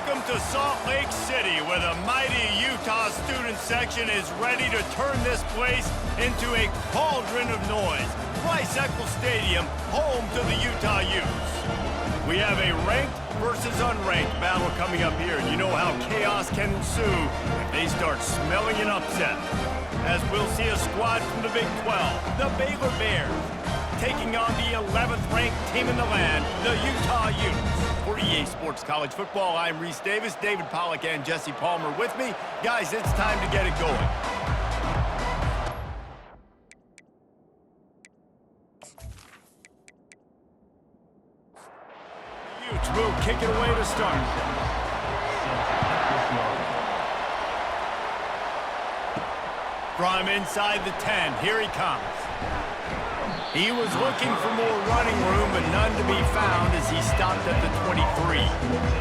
Welcome to Salt Lake City, where the mighty Utah student section is ready to turn this place into a cauldron of noise. Rice-Eccles Stadium, home to the Utah Utes. We have a ranked versus unranked battle coming up here. You know how chaos can ensue if they start smelling an upset. As we'll see a squad from the Big 12, the Baylor Bears, taking on the 11th ranked team in the land, the Utah Utes. For EA Sports College Football, I'm Reese Davis, David Pollack, and Jesse Palmer with me. Guys, it's time to get it going. The Utes will kick it away to start. From inside the 10, here he comes. He was looking for more running room, but none to be found as he stopped at the 23.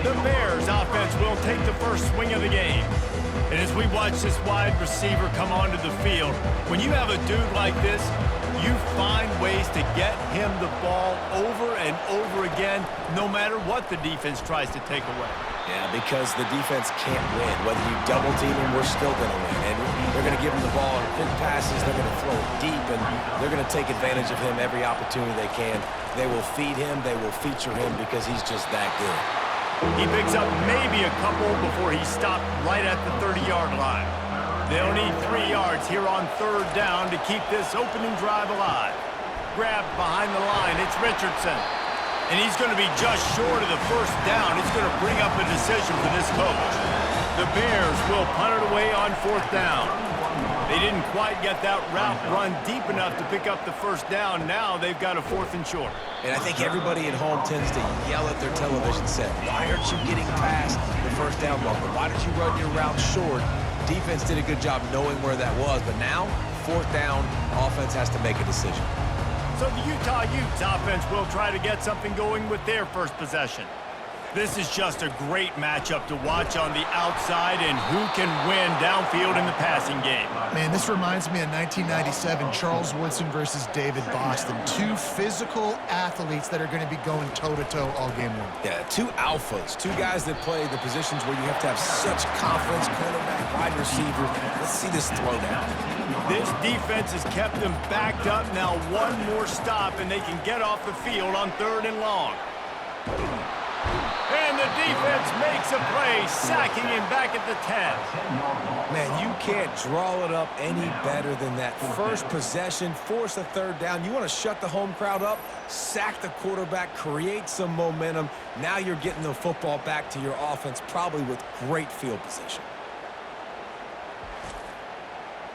The Bears offense will take the first swing of the game. And as we watch this wide receiver come onto the field, when you have a dude like this, you find ways to get him the ball over and over again, no matter what the defense tries to take away. Yeah, because the defense can't win. Whether you double team him, we're still going to win. And they're going to give him the ball in quick passes. They're going to throw it deep, and they're going to take advantage of him every opportunity they can. They will feed him. They will feature him because he's just that good. He picks up maybe a couple before he stopped right at the 30-yard line. They'll need 3 yards here on third down to keep this opening drive alive. Grabbed behind the line, it's Richardson. And he's going to be just short of the first down. It's going to bring up a decision for this coach. The Bears will punt it away on fourth down. They didn't quite get that route run deep enough to pick up the first down. Now they've got a fourth and short. And I think everybody at home tends to yell at their television set. Why aren't you getting past the first down marker? Why did you run your route short? Defense did a good job knowing where that was. But now, fourth down, offense has to make a decision. So the Utah Utes offense will try to get something going with their first possession. This is just a great matchup to watch on the outside, and who can win downfield in the passing game. Man, this reminds me of 1997, Charles Woodson versus David Boston. Two physical athletes that are going to be going toe-to-toe all game long. Yeah, two alphas, two guys that play the positions where you have to have such confidence, cornerback, wide receiver. Let's see this throwdown. This defense has kept them backed up. Now one more stop, and they can get off the field on third and long. And the defense makes a play, sacking him back at the 10. Man, you can't draw it up any better than that. First possession, force a third down. You want to shut the home crowd up, sack the quarterback, create some momentum. Now you're getting the football back to your offense, probably with great field position.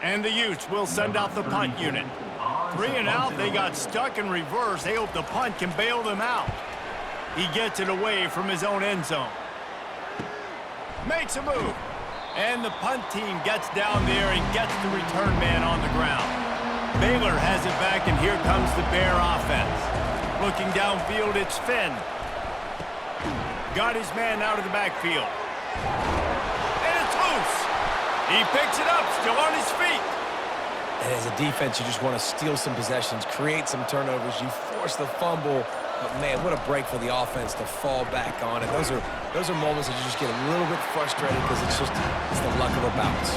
And the Utes will send out the punt unit. 3 and out, they got stuck in reverse. They hope the punt can bail them out. He gets it away from his own end zone. Makes a move. And the punt team gets down there and gets the return man on the ground. Baylor has it back, and here comes the Bear offense. Looking downfield, it's Finn. Got his man out of the backfield. And it's loose. He picks it up, still on his feet. And as a defense, you just want to steal some possessions, create some turnovers. You force the fumble. But, man, what a break for the offense to fall back on. And those are moments that you just get a little bit frustrated because it's the luck of a bounce.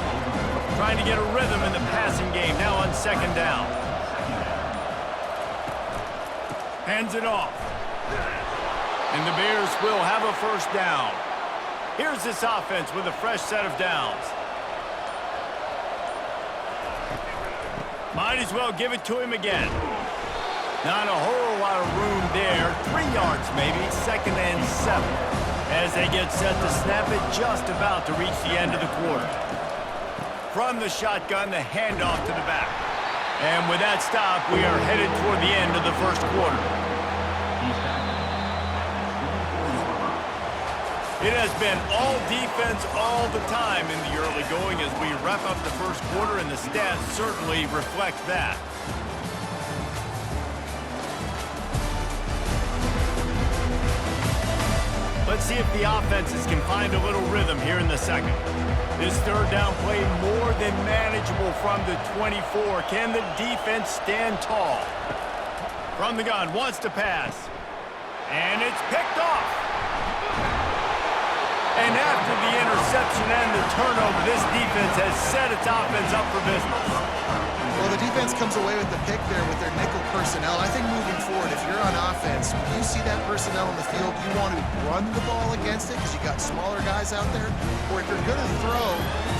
Trying to get a rhythm in the passing game now on second down. Hands it off. And the Bears will have a first down. Here's this offense with a fresh set of downs. Might as well give it to him again. Not a whole lot of room there. 3 yards maybe, second and 7. As they get set to snap it, just about to reach the end of the quarter. From the shotgun, the handoff to the back. And with that stop, we are headed toward the end of the first quarter. It has been all defense all the time in the early going as we wrap up the first quarter, and the stats certainly reflect that. Let's see if the offenses can find a little rhythm here in the second. This third down play more than manageable from the 24. Can the defense stand tall? From the gun, wants to pass. And it's picked off. And after the interception and the turnover, this defense has set its offense up for business. Well, the defense comes away with the pick there with their nickel personnel. I think moving forward, if you're on offense, when you see that personnel on the field, you want to run the ball against it because you got smaller guys out there. Or if you're going to throw,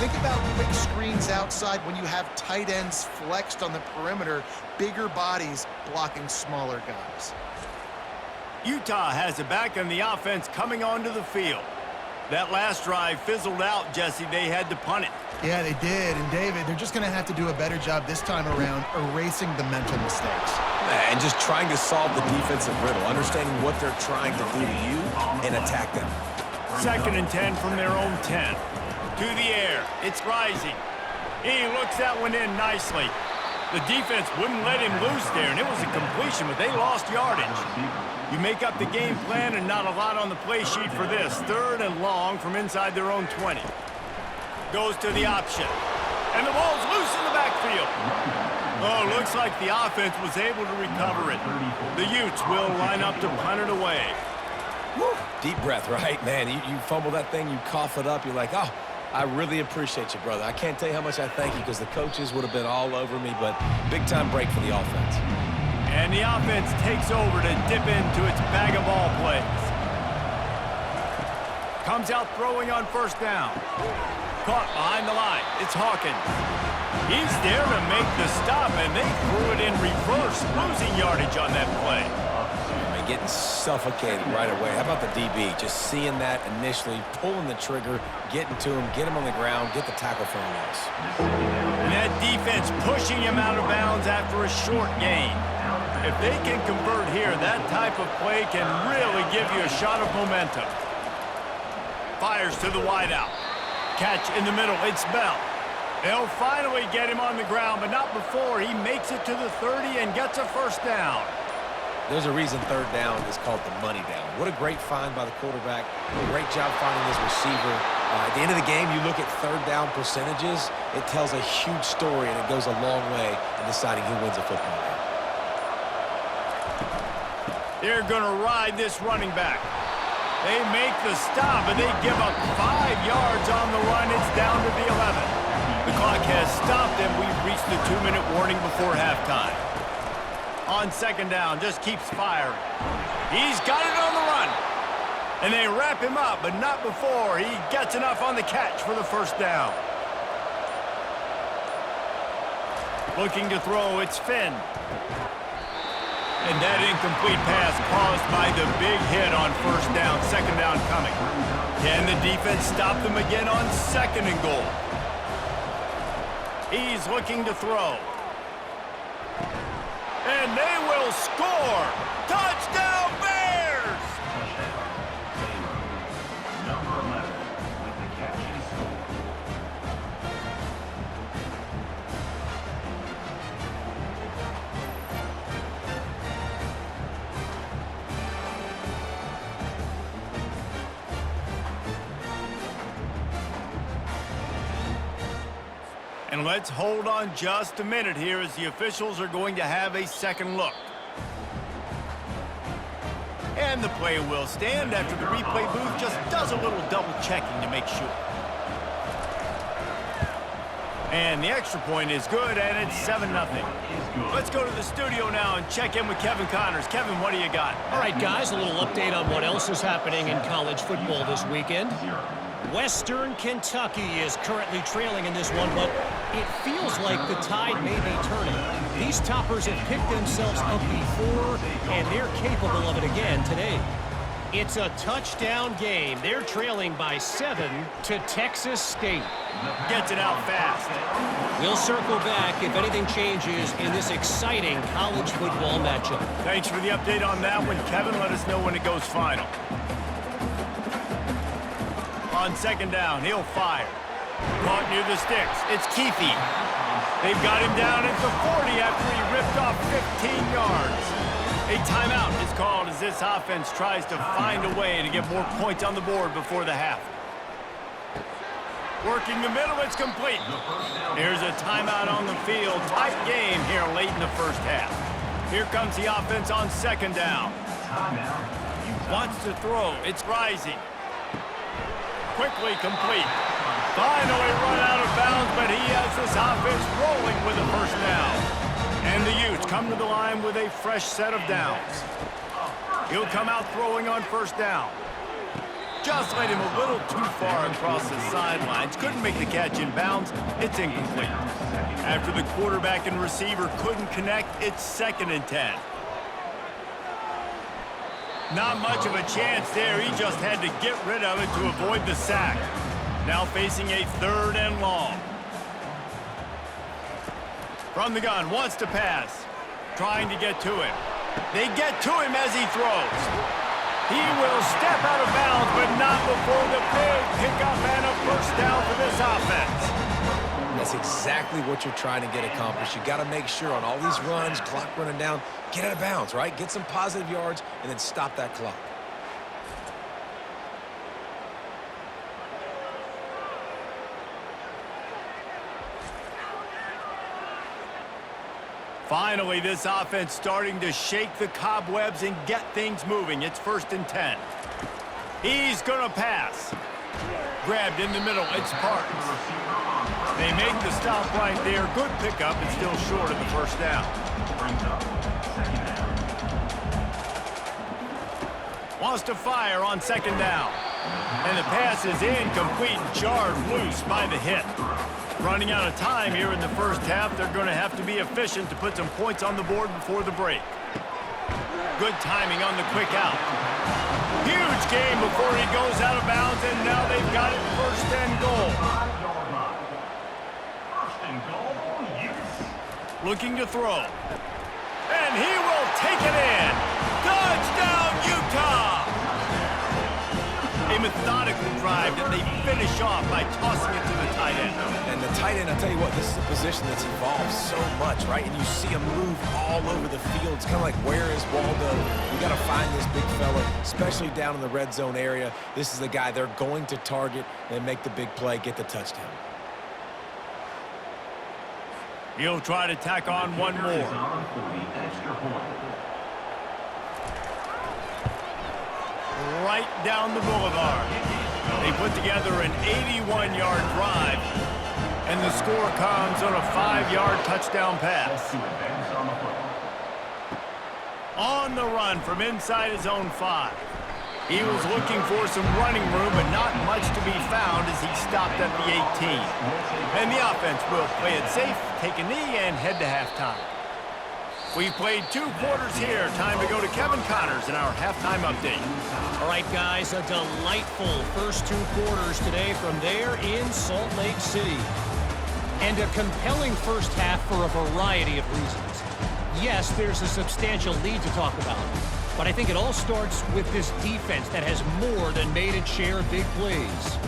think about quick screens outside when you have tight ends flexed on the perimeter, bigger bodies blocking smaller guys. Utah has it back on the offense coming onto the field. That last drive fizzled out, Jesse. They had to punt it. Yeah, they did. And, David, they're just going to have to do a better job this time around erasing the mental mistakes. And just trying to solve the defensive riddle, understanding what they're trying to do to you and attack them. 2nd and 10 from their own 10. To the air. It's rising. He looks that one in nicely. The defense wouldn't let him loose there, and it was a completion, but they lost yardage. You make up the game plan and not a lot on the play sheet for this. 3rd and long from inside their own 20. Goes to the option. And the ball's loose in the backfield. Oh, looks like the offense was able to recover it. The Utes will line up to punt it away. Woo. Deep breath, right? Man, you fumble that thing, you cough it up, you're like, oh, I really appreciate you, brother. I can't tell you how much I thank you because the coaches would have been all over me, but big-time break for the offense. And the offense takes over to dip into its bag of ball plays. Comes out throwing on 1st down. Caught behind the line. It's Hawkins. He's there to make the stop, and they threw it in reverse, losing yardage on that play. And getting suffocated right away. How about the DB? Just seeing that initially, pulling the trigger, getting to him, get him on the ground, get the tackle for a loss. And that defense pushing him out of bounds after a short gain. If they can convert here, that type of play can really give you a shot of momentum. Fires to the wideout. Catch in the middle. It's Bell. They'll finally get him on the ground, but not before he makes it to the 30 and gets a 1st down. There's a reason 3rd down is called the money down. What a great find by the quarterback. Great job finding his receiver. At the end of the game, you look at 3rd down percentages. It tells a huge story, and it goes a long way in deciding who wins a football game. They're going to ride this running back. They make the stop, and they give up 5 yards on the run. It's down to the 11. The clock has stopped, and we've reached the 2-minute warning before halftime. On 2nd down, just keeps firing. He's got it on the run. And they wrap him up, but not before he gets enough on the catch for the 1st down. Looking to throw, it's Finn. And that incomplete pass caused by the big hit on 1st down, 2nd down coming. Can the defense stop them again on 2nd and goal? He's looking to throw. And they will score! Touchdown, Bears! Number 11 with the catches. And let's hold on just a minute here as the officials are going to have a 2nd look. And the play will stand after the replay booth just does a little double checking to make sure. And the extra point is good, and it's 7-0. Let's go to the studio now and check in with Kevin Connors. Kevin, what do you got? All right, guys, a little update on what else is happening in college football this weekend. Western Kentucky is currently trailing in this one, but it feels like the tide may be turning. These toppers have picked themselves up before, and they're capable of it again today. It's a touchdown game. They're trailing by 7 to Texas State. Gets it out fast. We'll circle back if anything changes in this exciting college football matchup. Thanks for the update on that one, Kevin. Let us know when it goes final. On 2nd down, he'll fire. Caught near the sticks. It's Keefe. They've got him down at the 40 after he ripped off 15 yards. A timeout is called as this offense tries to find a way to get more points on the board before the half. Working the middle, it's complete. Here's a timeout on the field. Tight game here late in the 1st half. Here comes the offense on 2nd down. Wants to throw. It's rising. quickly complete. Finally run out of bounds, but he has this offense rolling with a first down. And the Utes come to the line with a fresh set of downs. He'll come out throwing on first down. Just laid him a little too far across the sidelines. Couldn't make the catch in bounds. It's incomplete. After the quarterback and receiver couldn't connect, it's 2nd and 10. Not much of a chance there. He just had to get rid of it to avoid the sack. Now facing a 3rd and long. From the gun, wants to pass. Trying to get to him. They get to him as he throws. He will step out of bounds, but not before the big pickup and a first down for this offense. That's exactly what you're trying to get accomplished. You got to make sure on all these runs, clock running down, get out of bounds, right? Get some positive yards and then stop that clock. Finally, this offense starting to shake the cobwebs and get things moving. It's 1st and 10. He's going to pass. Grabbed in the middle. It's Parks. They make the stop right there. Good pickup and still short of the first down. Wants to fire on 2nd down. And the pass is incomplete, jarred loose by the hit. Running out of time here in the first half. They're going to have to be efficient to put some points on the board before the break. Good timing on the quick out. Huge game before he goes out of bounds, and now they've got it 1st and goal. Looking to throw. And he will take it in. Touchdown, Utah! A methodical drive that they finish off by tossing it to the tight end. And the tight end, I'll tell you what, this is a position that's evolved so much, right? And you see him move all over the field. It's kind of like, where is Waldo? You got to find this big fella, especially down in the red zone area. This is the guy they're going to target and make the big play, get the touchdown. He'll try to tack on one more. Right down the boulevard. They put together an 81-yard drive, and the score comes on a 5-yard touchdown pass. On the run from inside his own 5. He was looking for some running room, but not much to be found as he stopped at the 18. And the offense will play it safe, take a knee, and head to halftime. We've played 2 quarters here. Time to go to Kevin Connors in our halftime update. All right, guys, a delightful first 2 quarters today from there in Salt Lake City. And a compelling first half for a variety of reasons. Yes, there's a substantial lead to talk about, but I think it all starts with this defense that has more than made its share of big plays.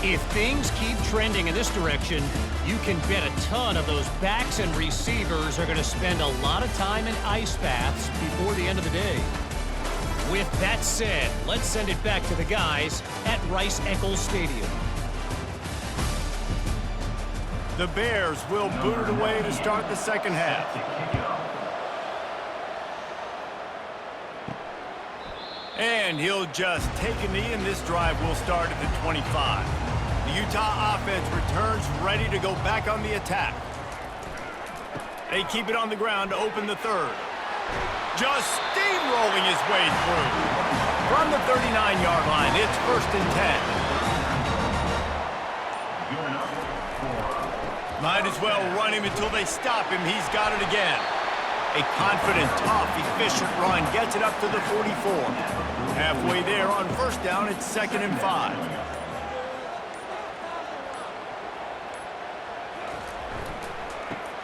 If things keep trending in this direction, you can bet a ton of those backs and receivers are going to spend a lot of time in ice baths before the end of the day. With that said, let's send it back to the guys at Rice-Eccles Stadium. The Bears will boot it away to start the second half. And he'll just take a knee, and this drive will start at the 25. The Utah offense returns ready to go back on the attack. They keep it on the ground to open the third. Just steamrolling his way through. From the 39-yard line, it's 1st and 10. Might as well run him until they stop him. He's got it again. A confident, tough, efficient run gets it up to the 44. Halfway there on first down, it's 2nd and 5.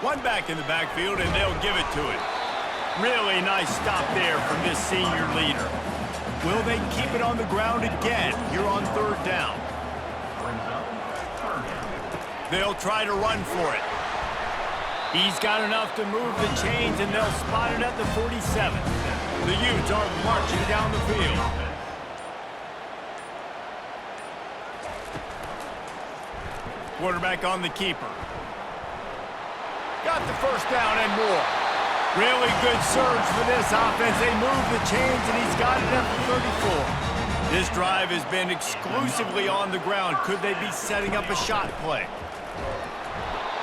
One back in the backfield, and they'll give it to him. Really nice stop there from this senior leader. Will they keep it on the ground again here on 3rd down? They'll try to run for it. He's got enough to move the chains, and they'll spot it at the 47. The Utes are marching down the field. Quarterback on the keeper. Got the first down and more. Really good surge for this offense. They move the chains, and he's got it at the 34. This drive has been exclusively on the ground. Could they be setting up a shot play?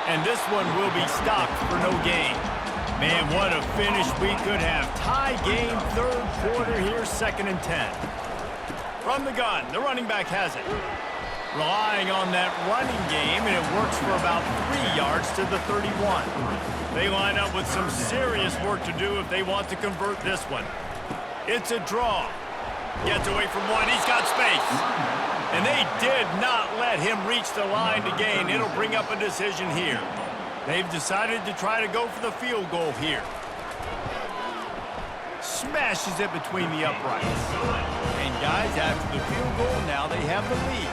And this one will be stopped for no gain. Man, what a finish we could have. Tie game, third quarter here, 2nd and 10. From the gun, the running back has it. Relying on that running game, and it works for about 3 yards to the 31. They line up with some serious work to do if they want to convert this one. It's a draw. Gets away from one. He's got space. And they did not let him reach the line to gain. It'll bring up a decision here. They've decided to try to go for the field goal here. Smashes it between the uprights. And guys, after the field goal, now they have the lead.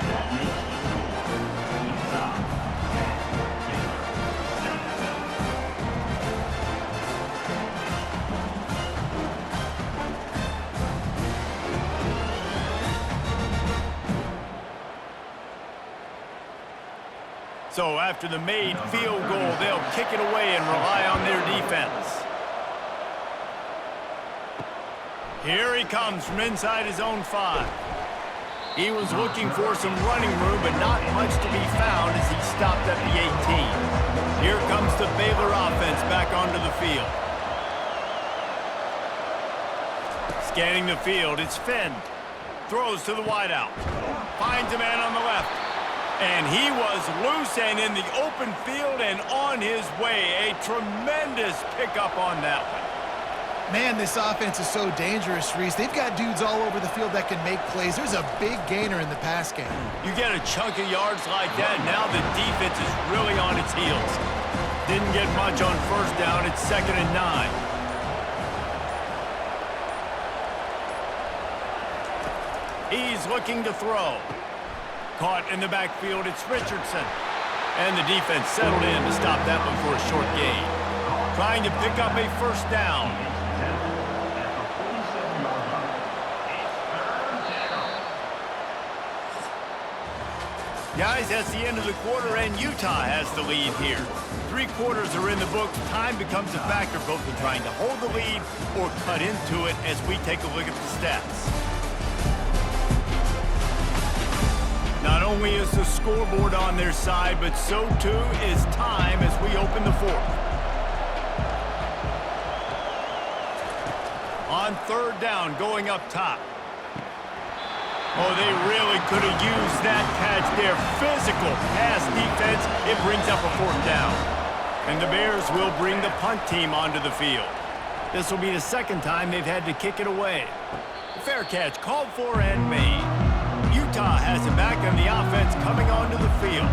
So after the made field goal, they'll kick it away and rely on their defense. Here he comes from inside his own 5. He was looking for some running room, but not much to be found as he stopped at the 18. Here comes the Baylor offense back onto the field. Scanning the field, it's Finn. Throws to the wideout. Finds a man on the left. And he was loose and in the open field and on his way. A tremendous pickup on that one. Man, this offense is so dangerous, Reese. They've got dudes all over the field that can make plays. There's a big gainer in the pass game. You get a chunk of yards like that, now the defense is really on its heels. Didn't get much on first down. It's 2nd and 9. He's looking to throw. Caught in the backfield, it's Richardson. And the defense settled in to stop that one for a short gain. Trying to pick up a first down. Guys, that's the end of the quarter, and Utah has the lead here. 3 quarters are in the books. Time becomes a factor both in trying to hold the lead or cut into it as we take a look at the stats. Not only is the scoreboard on their side, but so too is time as we open the 4th. On 3rd down, going up top. Oh, they really could have used that catch there. Physical pass defense. It brings up a 4th down. And the Bears will bring the punt team onto the field. This will be the 2nd time they've had to kick it away. Fair catch called for and made. Utah has it back on the offense coming onto the field.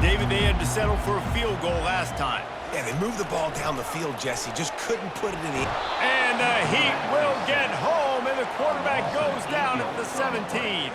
David, they had to settle for a field goal last time. Yeah, they moved the ball down the field, Jesse. Just couldn't put it in the... And the Heat will get home, and the quarterback goes down at the 17.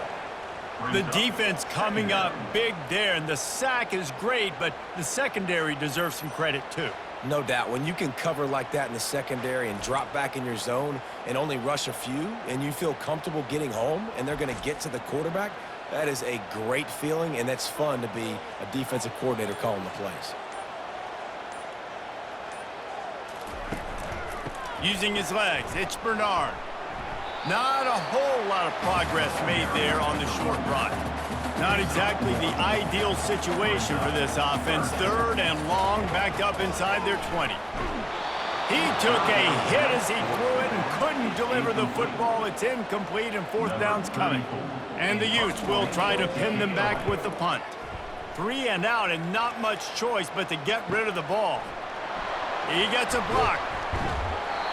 The defense coming up big there, and the sack is great, but the secondary deserves some credit too. No doubt. When you can cover like that in the secondary and drop back in your zone and only rush a few, and you feel comfortable getting home, and they're going to get to the quarterback, that is a great feeling, and that's fun to be a defensive coordinator calling the plays. Using his legs, it's Bernard. Not a whole lot of progress made there on the short run. Not exactly the ideal situation for this offense. 3rd and long, backed up inside their 20. He took a hit as he threw it and couldn't deliver the football. It's incomplete, and 4th down's coming. And the Utes will try to pin them back with the punt. 3 and out, and not much choice but to get rid of the ball. He gets a block.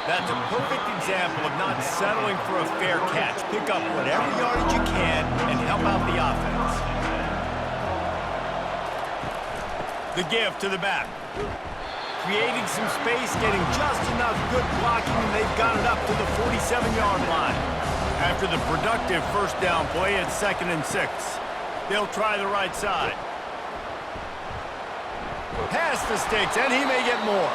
That's a perfect example of not settling for a fair catch. Pick up whatever yardage you can and help out the offense. The give to the back. Creating some space, getting just enough good blocking, and they've got it up to the 47-yard line. After the productive first down play, it's 2nd and 6. They'll try the right side. Past the sticks, and he may get more.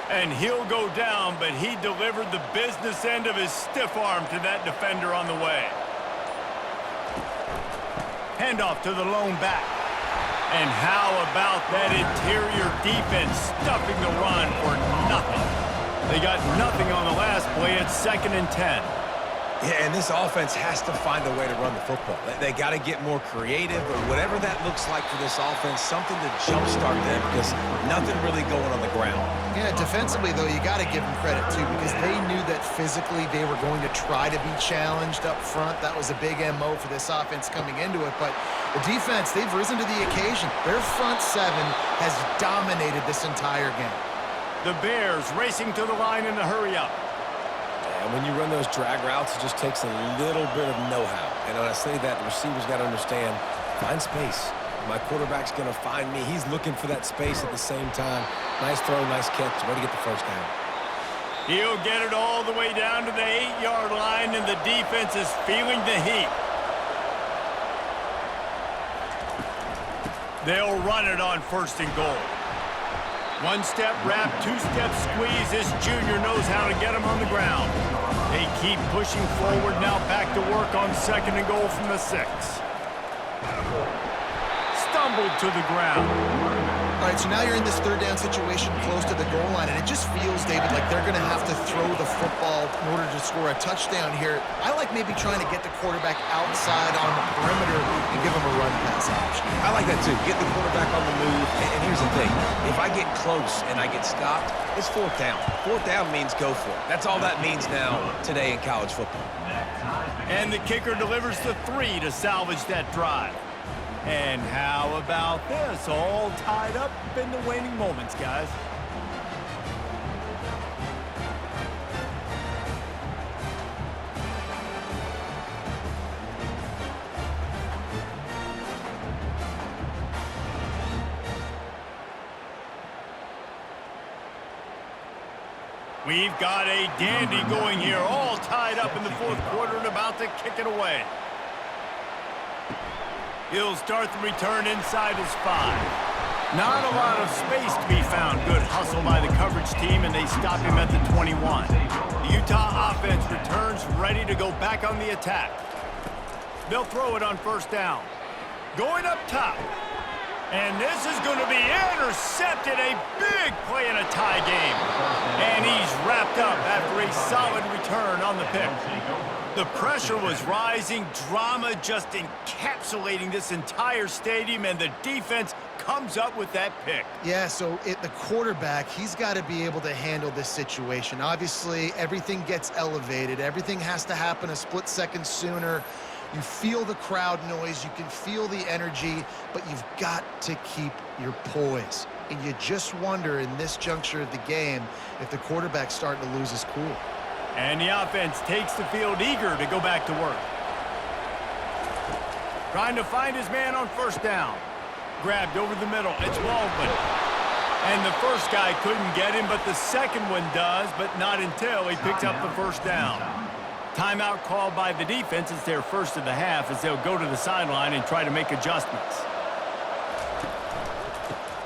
And he'll go down, but he delivered the business end of his stiff arm to that defender on the way. Handoff to the lone back. And how about that interior defense stuffing the run for nothing? They got nothing on the last play. It's 2nd and 10. Yeah, and this offense has to find a way to run the football. They got to get more creative, or whatever that looks like for this offense, something to jumpstart them, because nothing really going on the ground. Yeah, defensively, though, you got to give them credit, too, because they knew that physically they were going to try to be challenged up front. That was a big MO for this offense coming into it. But the defense, they've risen to the occasion. Their front seven has dominated this entire game. The Bears racing to the line in a hurry-up. And when you run those drag routes, it just takes a little bit of know-how. And when I say that, the receivers got to understand, find space. My quarterback's going to find me. He's looking for that space at the same time. Nice throw, nice catch. Way to get the first down. He'll get it all the way down to the 8-yard line, and the defense is feeling the heat. They'll run it on 1st and goal. One-step wrap, two-step squeeze. This junior knows how to get him on the ground. They keep pushing forward, now back to work on 2nd and goal from the 6. Stumbled to the ground. All right, so now you're in this 3rd down situation close to the goal line, and it just feels, David, like they're going to have to throw the football in order to score a touchdown here. I like maybe trying to get the quarterback outside on the perimeter and give him a run pass option. I like that, too. Get the quarterback on the move. And here's the thing. If I get close and I get stopped, it's 4th down. 4th down means go for it. That's all that means now today in college football. And the kicker delivers the 3 to salvage that drive. And how about this? All tied up in the waning moments, guys. We've got a dandy going here, all tied up in the 4th quarter and about to kick it away. He'll start the return inside his 5. Not a lot of space to be found. Good hustle by the coverage team, and they stop him at the 21. The Utah offense returns ready to go back on the attack. They'll throw it on 1st down. Going up top. And this is going to be intercepted. A big play in a tie game. And he's wrapped up after a solid return on the pick. The pressure was rising. Drama just encapsulating this entire stadium, and the defense comes up with that pick. Yeah, so the quarterback, he's got to be able to handle this situation. Obviously, everything gets elevated. Everything has to happen a split second sooner. You feel the crowd noise, you can feel the energy, but you've got to keep your poise. And you just wonder in this juncture of the game if the quarterback's starting to lose his cool. And the offense takes the field eager to go back to work. Trying to find his man on 1st down. Grabbed over the middle. It's Waldman. And the first guy couldn't get him, but the second one does, but not until he picks up the 1st down. Timeout called by the defense. It's their 1st of the half as they'll go to the sideline and try to make adjustments.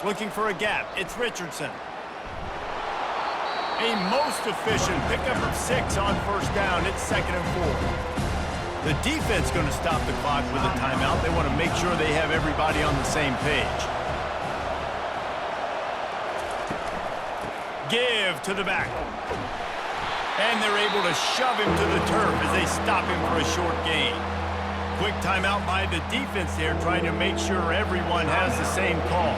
Looking for a gap. It's Richardson. A most efficient pickup of 6 on 1st down. It's 2nd and 4. The defense going to stop the clock with a timeout. They want to make sure they have everybody on the same page. Give to the back. And they're able to shove him to the turf as they stop him for a short gain. Quick timeout by the defense there, trying to make sure everyone has the same call.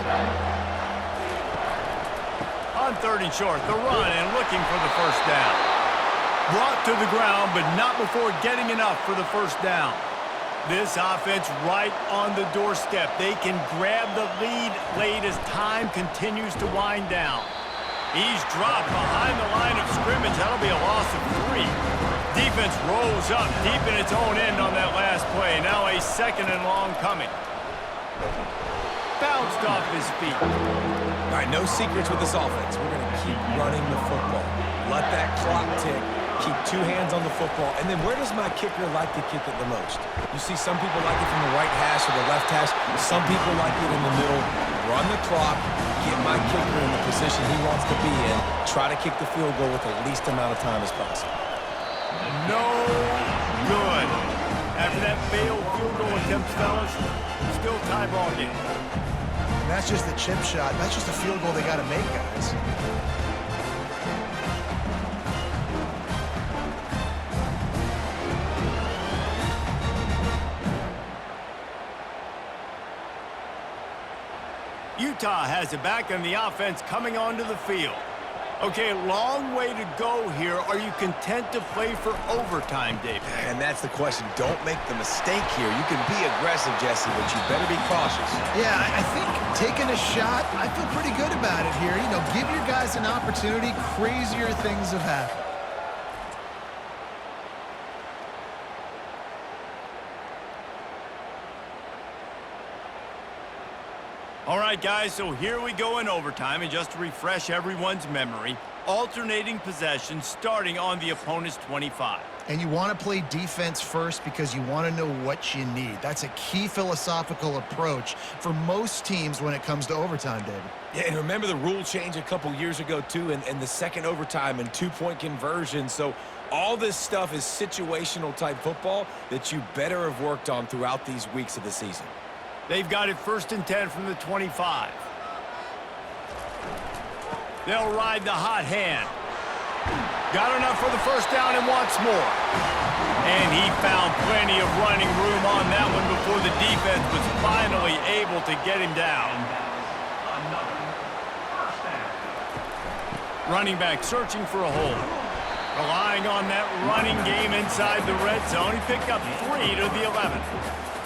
On 3rd and short, the run and looking for the 1st down. Brought to the ground, but not before getting enough for the 1st down. This offense right on the doorstep. They can grab the lead late as time continues to wind down. He's dropped behind the line of scrimmage. That'll be a loss of 3. Defense rolls up deep in its own end on that last play. Now a 2nd and long coming. Bounced off his feet. All right, no secrets with this offense. We're going to keep running the football. Let that clock tick. Keep 2 hands on the football. And then where does my kicker like to kick it the most? You see some people like it from the right hash or the left hash. Some people like it in the middle. Run the clock. Get my kicker in the position he wants to be in. Try to kick the field goal with the least amount of time as possible. No good. After that failed field goal attempt, fellas, still tie ball game. And that's just the chip shot. That's just a field goal they got to make, guys. Utah has it back and the offense coming onto the field. Okay, long way to go here. Are you content to play for overtime, David? And that's the question. Don't make the mistake here. You can be aggressive, Jesse, but you better be cautious. Yeah, I think taking a shot, I feel pretty good about it here. You know, give your guys an opportunity. Crazier things have happened. All right, guys, so here we go in overtime, and just to refresh everyone's memory, alternating possession starting on the opponent's 25. And you want to play defense first because you want to know what you need. That's a key philosophical approach for most teams when it comes to overtime, David. Yeah, and remember the rule change a couple years ago, too, and the second overtime and two-point conversion. So all this stuff is situational-type football that you better have worked on throughout these weeks of the season. They've got it 1st and 10 from the 25. They'll ride the hot hand. Got enough for the first down and wants more. And he found plenty of running room on that one before the defense was finally able to get him down. Running back searching for a hole. Relying on that running game inside the red zone. He picked up 3 to the 11.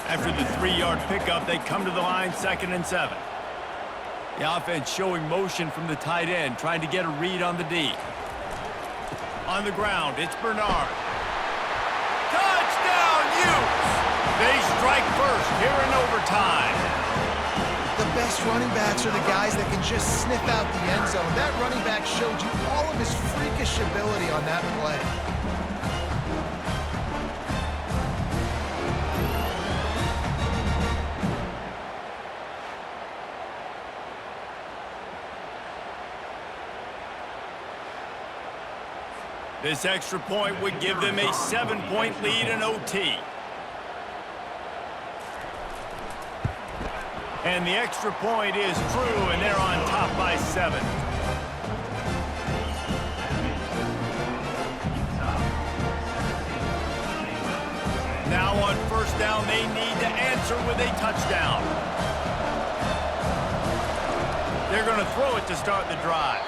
After the 3-yard pickup, they come to the line 2nd and 7. The offense showing motion from the tight end, trying to get a read on the D. On the ground, it's Bernard. Touchdown, Utes! They strike first here in overtime. The best running backs are the guys that can just sniff out the end zone. That running back showed you all of his freakish ability on that play. This extra point would give them a 7-point lead in OT. And the extra point is true, and they're on top by 7. Now on first down, they need to answer with a touchdown. They're going to throw it to start the drive.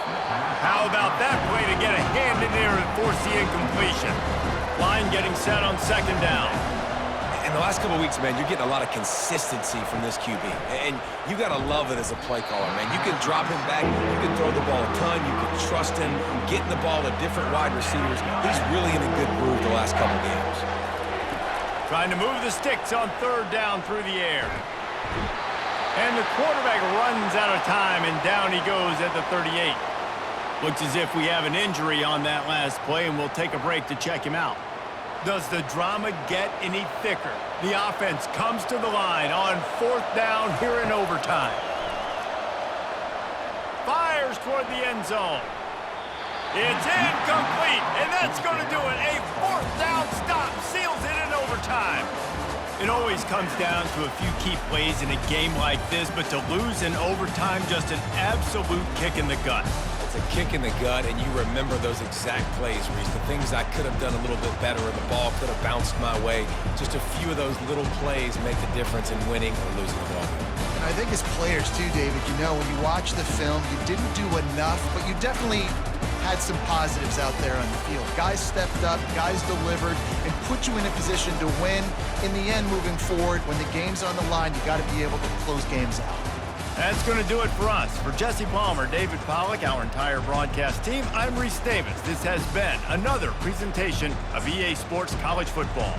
How about that play to get a hand in there and force the incompletion? Line getting set on 2nd down. In the last couple of weeks, man, you're getting a lot of consistency from this QB. And you got to love it as a play caller, man. You can drop him back. You can throw the ball a ton. You can trust him, getting the ball to different wide receivers. He's really in a good groove the last couple of games. Trying to move the sticks on 3rd down through the air. And the quarterback runs out of time, and down he goes at the 38. Looks as if we have an injury on that last play, and we'll take a break to check him out. Does the drama get any thicker? The offense comes to the line on 4th down here in overtime. Fires toward the end zone. It's incomplete, and that's going to do it. A 4th down stop seals it in overtime. It always comes down to a few key plays in a game like this, but to lose in overtime, just an absolute kick in the gut. It's a kick in the gut, and you remember those exact plays, Reese. The things I could have done a little bit better, or the ball could have bounced my way. Just a few of those little plays make the difference in winning or losing the ball. And I think as players too, David, you know, when you watch the film, you didn't do enough, but you definitely had some positives out there on the field. Guys stepped up, guys delivered, and put you in a position to win. In the end, moving forward, when the game's on the line, you got to be able to close games out. That's going to do it for us. For Jesse Palmer, David Pollack, our entire broadcast team, I'm Reese Davis. This has been another presentation of EA Sports College Football.